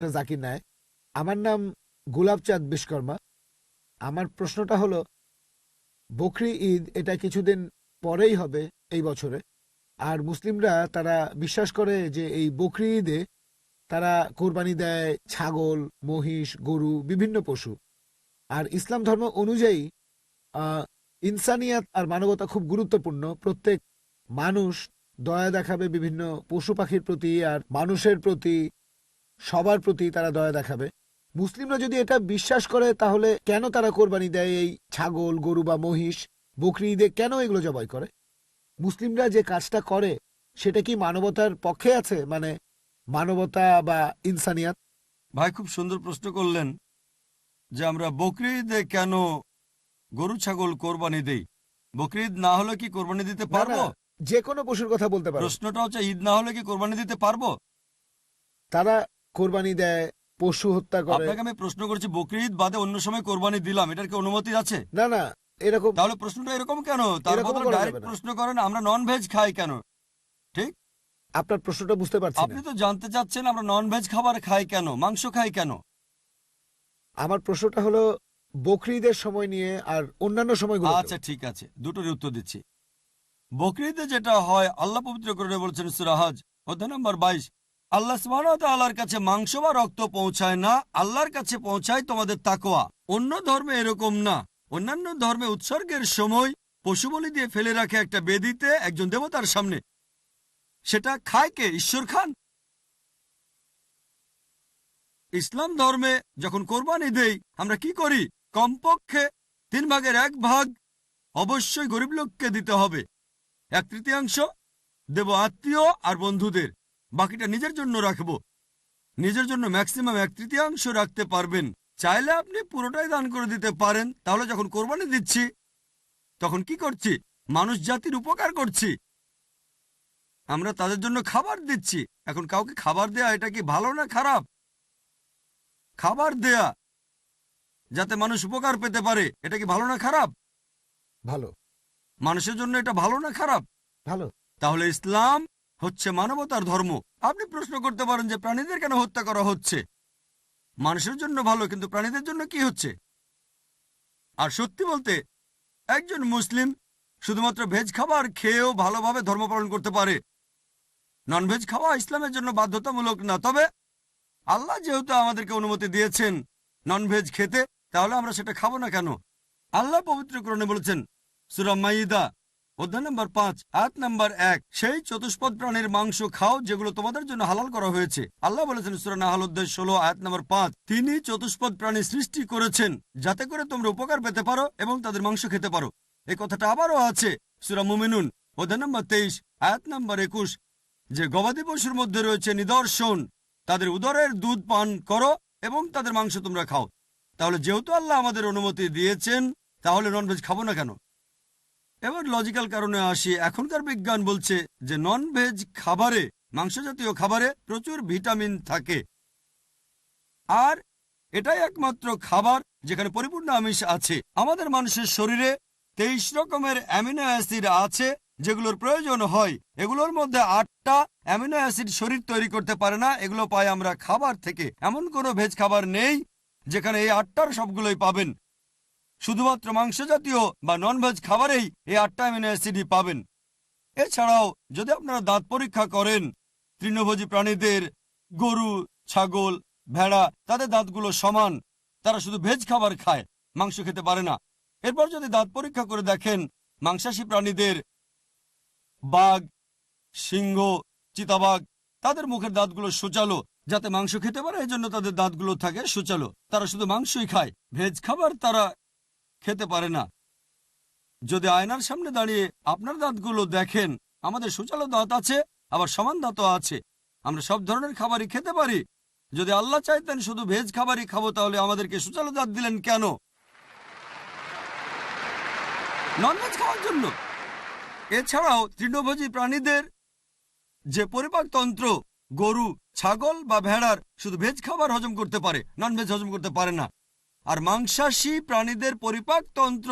জাকির নায়েক। আমার নাম গোলাপচাঁদ বিশ্বকর্মা। আমার প্রশ্নটা হলো, বকরি ঈদ এটা কিছুদিন পরেই হবে এই বছরে। আর মুসলিমরা তারা বিশ্বাস করে যে এই বকরি ঈদে তারা কোরবানি দেয় ছাগল, মহিষ, গরু, বিভিন্ন পশু। আর ইসলাম ধর্ম অনুযায়ী আহ, ইনসানিয়াত আর মানবতা খুব গুরুত্বপূর্ণ। প্রত্যেক মানুষ দয়া দেখাবে বিভিন্ন পশু পাখির প্রতি আর মানুষের প্রতি, সবার প্রতি তারা দয়া দেখাবে। মুসলিমরা যদি এটা বিশ্বাস করে তাহলে কেন তারা কোরবানি দেয় এই ছাগল, গরু বা মহিষ? বকরি ঈদে কেন এগুলো জবাই করে? মুসলিমরা যে কাজটা করে সেটা কি মানবতার পক্ষে আছে, মানে মানবতা বা ইনসানিয়াত? ভাই খুব সুন্দর প্রশ্ন করলেন যে আমরা বকরি ঈদে কেন গরু ছাগল কোরবানি দেই। বকরি ঈদ না হলে কি কোরবানি দিতে না না, পারবো? যে কোনো পশুর কথা বলতে পারেন। প্রশ্নটা হচ্ছে ঈদ না হলে কি কোরবানি দিতে পারবো। তারা কোরবানি দেয়, পশু হত্যা করে। আপনাকে আমি প্রশ্ন করছি বকরি ঈদ বাদে অন্য সময় কোরবানি দিলাম, এটার কি অনুমতি আছে? না না, এরকম তাহলে প্রশ্নটা এরকম কেন? তার এরকমও বদলে করা যাবে ডাইরেক্ট না। প্রশ্ন করেন আমরা নন ভেজ খাই কেন। ঠিক, আপনার প্রশ্নটা বুঝতে পারছি না। আপনি তো জানতে চাচ্ছেন আমরা নন ভেজ খাবার খাই কেন, মাংস খাই কেন। আমার প্রশ্নটা হলো বকরি ঈদের সময় নিয়ে আর অন্যান্য সময়গুলো। আচ্ছা ঠিক আছে, দুটোরই উত্তর দিচ্ছি। বকরি ঈদে যেটা হয় আল্লাহ পবিত্র করে বলছেন সূরা হজ অধ্যায় নম্বর 22, আল্লাহ সুবহানাহু ওয়া তাআলার কাছে মাংস বা রক্ত পৌঁছায় না, আল্লাহর কাছে পৌঁছায় তোমাদের তাকওয়া। অন্য ধর্মে এরকম না। অন্যান্য ধর্মে উৎসর্গের সময় পশু বলি দিয়ে ফেলে রাখে একটা বেদিতে একজন দেবতার সামনে। সেটা খায় কে? ঈশ্বর খান। ইসলাম ধর্মে যখন কোরবানি দেই আমরা কি করি? কমপক্ষে 1/3 অবশ্যই গরিব লোককে দিতে হবে, 1/3 দেব আত্মীয় আর বন্ধুদের, বাকিটা নিজের জন্য রাখবো। নিজের জন্য ম্যাক্সিমাম 1/3 রাখতে পারবেন। চাইলে আপনি পুরোটাই দান করে দিতে পারেন। তাহলে যখন কোরবানি দিচ্ছি তখন কি করছি? মানুষ জাতির উপকার করছি। আমরা তাদের জন্য খাবার দিচ্ছি। এখন কাউকে খাবার দেয়া এটা কি ভালো না খারাপ? খাবার দেয়া যাতে মানুষ উপকার পেতে পারে এটা কি ভালো না খারাপ? ভালো। মানুষের জন্য এটা ভালো না খারাপ? ভালো। তাহলে ইসলাম হচ্ছে মানবতার ধর্ম। আপনি প্রশ্ন করতে পারেন যে প্রাণীদের কেন হত্যা করা হচ্ছে? মানুষের জন্য ভালো, কিন্তু প্রাণীদের জন্য কি হচ্ছে? আর সত্যি বলতে একজন মুসলিম শুধুমাত্র ভেজ খাবার খেয়েও ভালোভাবে ধর্ম পালন করতে পারে। ননভেজ খাওয়া ইসলামের জন্য বাধ্যতামূলক না। তবে আল্লাহ যেহেতু আমাদেরকে অনুমতি দিয়েছেন ননভেজ খেতে, তাহলে আমরা সেটা খাবো না কেন? আল্লাহ পবিত্র কোরআনে বলেছেন সূরা মাইদা অধ্যায় নম্বর 5 আয়াত নম্বর 1, সেই চতুষ্পদ প্রাণীর মাংস খাও যেগুলো তোমাদের জন্য হালাল করা হয়েছে। আল্লাহ বলেছেন সূরা নাহল অধ্যায় 16 আয়াত নম্বর 5, তিনি চতুষ্পদ প্রাণী সৃষ্টি করেছেন যাতে করে তোমরা উপকার পেতে পারো এবং তাদের মাংস খেতে পারো। এই কথাটা আবারও আছে সূরা মুমিনুন অধ্যায় নম্বর 23 আয়াত নম্বর 21, যে গবাদি পশুর মধ্যে রয়েছে নিদর্শন, তাদের উদরের দুধ পান করো এবং তাদের মাংস তোমরা খাও। তাহলে যেহেতু আল্লাহ আমাদের অনুমতি দিয়েছেন, তাহলে ননভেজ খাবো না কেন? এবার লজিক্যাল কারণে আসি। এখনকার বিজ্ঞান বলছে যে নন ভেজ খাবারে, মাংস জাতীয় খাবারে প্রচুর ভিটামিন থাকে, আর এটাই একমাত্র খাবার যেখানে পরিপূর্ণ আমিষ আছে। আমাদের মানুষের শরীরে 23 রকমের অ্যামিনো অ্যাসিড আছে যেগুলোর প্রয়োজন হয়। এগুলোর মধ্যে 8টা অ্যামিনো অ্যাসিড শরীর তৈরি করতে পারে না, এগুলো পাই আমরা খাবার থেকে। এমন কোনো ভেজ খাবার নেই যেখানে এই 8টার সবগুলোই পাবেন। শুধুমাত্র মাংস জাতীয় বা নন ভেজ খাবারেই এই 8টা অ্যামিনো অ্যাসিডই পাবেন। এছাড়াও যদি আপনারা দাঁত পরীক্ষা করেন তৃণভোজী প্রাণীদের, গরু, ছাগল, ভেড়া, তাদের দাঁতগুলো সমান। তারা শুধু ভেজ খাবার খায়, মাংস খেতে পারে না। এরপর যদি দাঁত পরীক্ষা করে দেখেন মাংসাশী প্রাণীদের, বাঘ, সিংহ, চিতাবাঘ, তাদের মুখের দাঁতগুলো সূচালো যাতে মাংস খেতে পারে, এই জন্য তাদের দাঁতগুলো থাকে সূচালো। তারা শুধু মাংসই খায়, ভেজ খাবার তারা খেতে পারে না। যদি আয়নার সামনে দাঁড়িয়ে আপনার দাঁতগুলো দেখেন, আমাদের সূচালো দাঁত আছে, আবার সমান দাঁতও আছে। আমরা সব ধরনের খাবারই খেতে পারি। যদি আল্লাহ চাইতেন শুধু ভেজ খাবারই খাবো, তাহলে আমাদেরকে সূচালো দাঁত দিলেন কেন? ননভেজ খাওয়ার জন্য। এছাড়াও তৃণভোজী প্রাণীদের যে পরিপাকতন্ত্র, গরু, ছাগল বা ভেড়ার শুধু ভেজ খাবার হজম করতে পারে, ননভেজ হজম করতে পারে না। আর মাংসাশী প্রাণীদের পরিপাকতন্ত্র,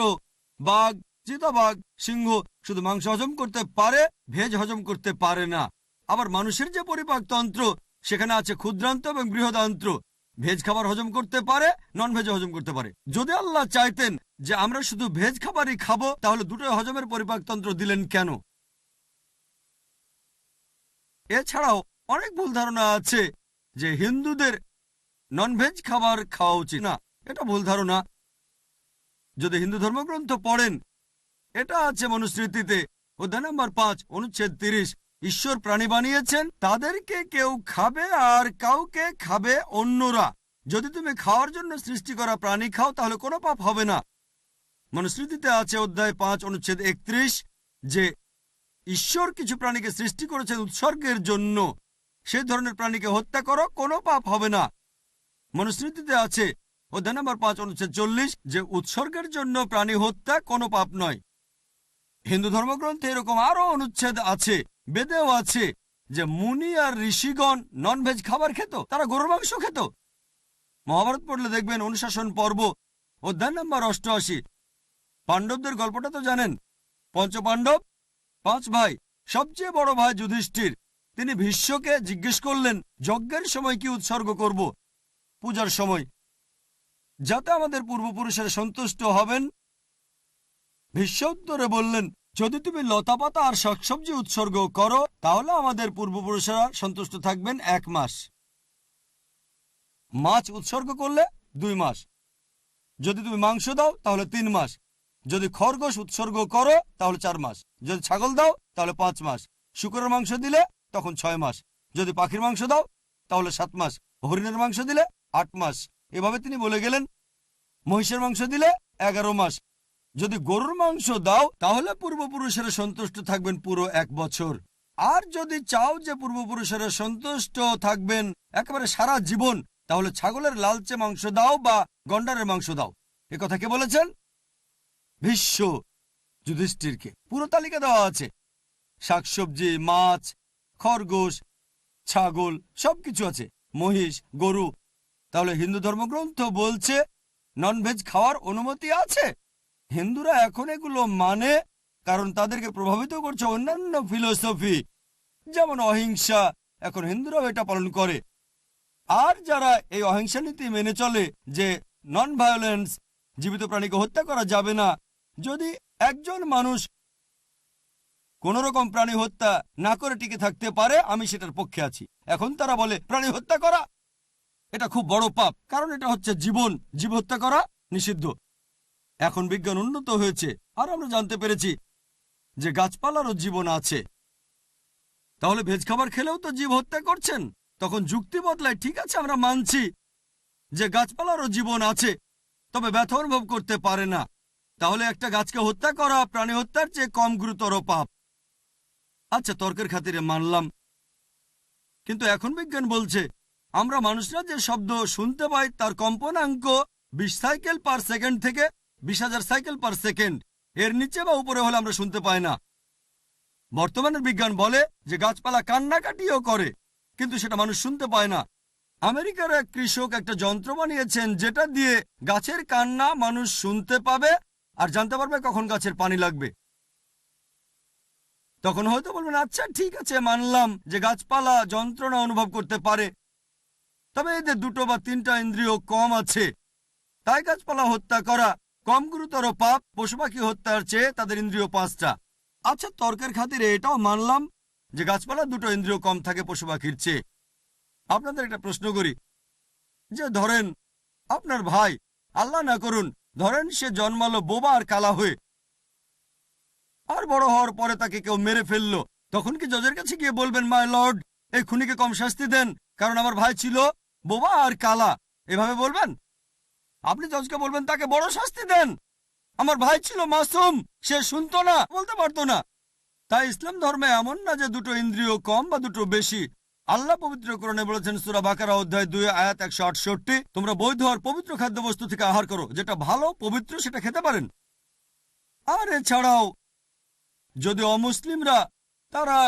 বাঘ, চিতাবাঘ, সিংহ শুধু মাংস হজম করতে পারে, ভেজ হজম করতে পারে না। আবার মানুষের যে পরিপাকতন্ত্র সেখানে আছে ক্ষুদ্রান্ত এবং বৃহদান্ত্র। ভেজ খাবার হজম করতে পারে, নন ভেজ হজম করতে পারে। যদি আল্লাহ চাইতেন যে আমরা শুধু ভেজ খাবারই খাবো, তাহলে দুটোই হজমের পরিপাকতন্ত্র দিলেন কেন? এছাড়াও অনেক ভুল ধারণা আছে যে হিন্দুদের ননভেজ খাবার খাওয়া উচিত না। এটা ভুল ধারণা। যদি হিন্দু ধর্মগ্রন্থ পড়েন, এটা আছে মনুস্মৃতিতে অধ্যায় নম্বর 5 অনুচ্ছেদ 30। ঈশ্বর প্রাণী বানিয়েছেন, তাদেরকে কেউ খাবে আর কাউকে খাবে অন্যরা। যদি তুমি খাওয়ার জন্য সৃষ্টি করা প্রাণী খাও তাহলে কোনো পাপ হবে না। মনুস্মৃতিতে আছে অধ্যায় 5 অনুচ্ছেদ 31 যে ঈশ্বর কিছু প্রাণীকে সৃষ্টি করেছেন উৎসর্গের জন্য। সেই ধরনের প্রাণীকে হত্যা করো, কোনো পাপ হবে না। মনুস্মৃতিতে আছে অধ্যায় নম্বর 5 অনুচ্ছেদ 40 যে উৎসর্গের জন্য প্রাণী হত্যা কোনো পাপ নয়। হিন্দু ধর্মগ্রন্থে এরকম আরো অনুচ্ছেদ আছে, বেদেও আছে যে মুনি আর ঋষিগণ ননভেজ খাবার খেত, তারা গরুর মাংস খেত। মহাভারত পড়লে দেখবেন অনুশাসন পর্ব অধ্যায় নম্বর 88। পাণ্ডবদের গল্পটা তো জানেন। পঞ্চপাণ্ডব 5 ভাই, সবচেয়ে বড় ভাই যুধিষ্ঠির, তিনি ভীষ্মকে জিজ্ঞেস করলেন যজ্ঞের সময় কি উৎসর্গ করব, পূজার সময়, যাতে আমাদের পূর্বপুরুষেরা সন্তুষ্ট হবেন। ভীষ্ম উত্তরে বললেন, যদি তুমি লতাপাতা আর শাকসবজি উৎসর্গ করো তাহলে আমাদের পূর্বপুরুষেরা সন্তুষ্ট থাকবেন 1 মাস। মাছ উৎসর্গ করলে 2 মাস। যদি তুমি মাংস দাও তাহলে 3 মাস। যদি খরগোশ উৎসর্গ করো তাহলে 4 মাস। যদি ছাগল দাও তাহলে 5 মাস। শূকরের মাংস দিলে তখন 6 মাস। যদি পাখির মাংস দাও তাহলে 7 মাস। হরিণের মাংস দিলে 8 মাস। এভাবে তিনি বলে গেলেন। মহিষের মাংস দিলে 11 মাস। যদি গরুর মাংস দাও তাহলে পূর্বপুরুষেরা সন্তুষ্ট থাকবেন পুরো 1 বছর। আর যদি চাও যে পূর্বপুরুষেরা সন্তুষ্ট থাকবেন একেবারে সারা জীবন, তাহলে ছাগলের লালচে মাংস দাও বা গন্ডারের মাংস দাও। এ কথা কে বলেছেন? ভীষ্ম যুধিষ্ঠিরকে। পুরো তালিকা দেওয়া আছে, শাকসবজি, মাছ, খরগোশ, ছাগল, সবকিছু আছে, মহিষ, গরু। তাহলে হিন্দু ধর্মগ্রন্থ বলছে ননভেজ খাওয়ার অনুমতি আছে। হিন্দুরা এখন এগুলো মানে কারণ তাদেরকে প্রভাবিত করছে অন্যান্য ফিলোসফি, যেমন অহিংসা। এখন হিন্দুরাও এটা পালন করে। আর যারা এই অহিংসা নীতি মেনে চলে যে নন ভায়োলেন্স, জীবিত প্রাণীকে হত্যা করা যাবে না, যদি একজন মানুষ কোন রকম প্রাণী হত্যা না করে টিকে থাকতে পারে, আমি সেটার পক্ষে আছি। এখন তারা বলে প্রাণী হত্যা করা এটা খুব বড় পাপ, কারণ এটা হচ্ছে জীবন, জীব হত্যা করা নিষিদ্ধ। এখন বিজ্ঞান উন্নত হয়েছে আর আমরা জানতে পেরেছি যে গাছপালারও জীবন আছে। তাহলে ভেজ খাবার খেলেও তো জীব হত্যা করছেন। তখন যুক্তি বদলায়, ঠিক আছে আমরা মানছি যে গাছপালারও জীবন আছে, তবে ব্যথা অনুভব করতে পারে না। তাহলে একটা গাছকে হত্যা করা প্রাণী হত্যার চেয়ে কম গুরুতর পাপ। আচ্ছা, তর্কের খাতিরে মানলাম, কিন্তু এখন বিজ্ঞান বলছে আমরা মানুষরা যে শব্দ শুনতে পাই তার কম্পনাঙ্ক 20 সাইকেল পার সেকেন্ড থেকে 20,000 সাইকেল পার সেকেন্ড। এর নিচে বা উপরে হলে আমরা শুনতে পাই না। বর্তমানের বিজ্ঞান বলে যে গাছপালা কান্নাকাটিও করে, কিন্তু সেটা মানুষ শুনতে পায় না। আমেরিকার এক কৃষক একটা যন্ত্র বানিয়েছেন যেটা দিয়ে গাছের কান্না মানুষ শুনতে পাবে আর জানতে পারবে কখন গাছের পানি লাগবে। তখন হয়তো বলবেন, আচ্ছা ঠিক আছে, মানলাম যে গাছপালা যন্ত্রণা অনুভব করতে পারে, তবে এদের 2 বা 3টা ইন্দ্রিয় কম আছে, তাই গাছপালা হত্যা করা কম গুরুতর পাপ পশু পাখি হত্যার চেয়ে তাদের ইন্দ্রিয় 5টা। আচ্ছা, তর্কের খাতিরে এটাও মানলাম যে গাছপালা 2টো ইন্দ্রিয় কম থাকে পশু পাখির চেয়ে। আপনাদের একটা প্রশ্ন করি, যে ধরেন আপনার ভাই, আল্লাহ না করুন, ধরেন সে জন্মালো বোবা আর কালা হয়ে, আর বড় হওয়ার পরে তাকে কেউ মেরে ফেললো, তখন কি জজের কাছে গিয়ে বলবেন, মাই লর্ড, এই খুনিকে কম শাস্তি দেন কারণ আমার ভাই ছিল বোবা আর কালা? এভাবে বলবেন? আপনি জজকে বলবেন তাকে বড় শাস্তি দেন, আমার ভাই ছিল মাসুম, সে শুনতো না, বলতে পারতো না। তাই ইসলাম ধর্মে এমন না যে 2টো ইন্দ্রিয় কম বা 2টো বেশি। আল্লাহ পবিত্র কোরআনে বলেছেন সূরা বাকারা অধ্যায় 2 আয়াত 168, তোমরা বৈধ আর পবিত্র খাদ্যবস্তু থেকে আহার করো, যেটা ভালো পবিত্র সেটা খেতে পারেন। আর এছাড়াও যদি অমুসলিমরা তারা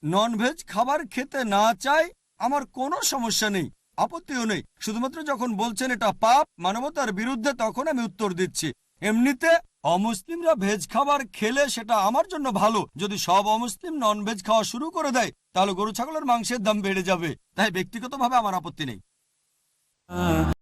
ননভেজ খাবার খেতে না চায়, আমার কোনো সমস্যা নেই, আপত্তিও নেই। শুধুমাত্র যখন বলছেন এটা পাপ, মানবতার বিরুদ্ধে, তখন আমি উত্তর দিচ্ছি। এমনিতে অমুসলিমরা ভেজ খাবার খেলে সেটা আমার জন্য ভালো। যদি সব অমুসলিম নন ভেজ খাওয়া শুরু করে দেয় তাহলে গরু ছাগলের মাংসের দাম বেড়ে যাবে। তাই ব্যক্তিগতভাবে আমার আপত্তি নেই।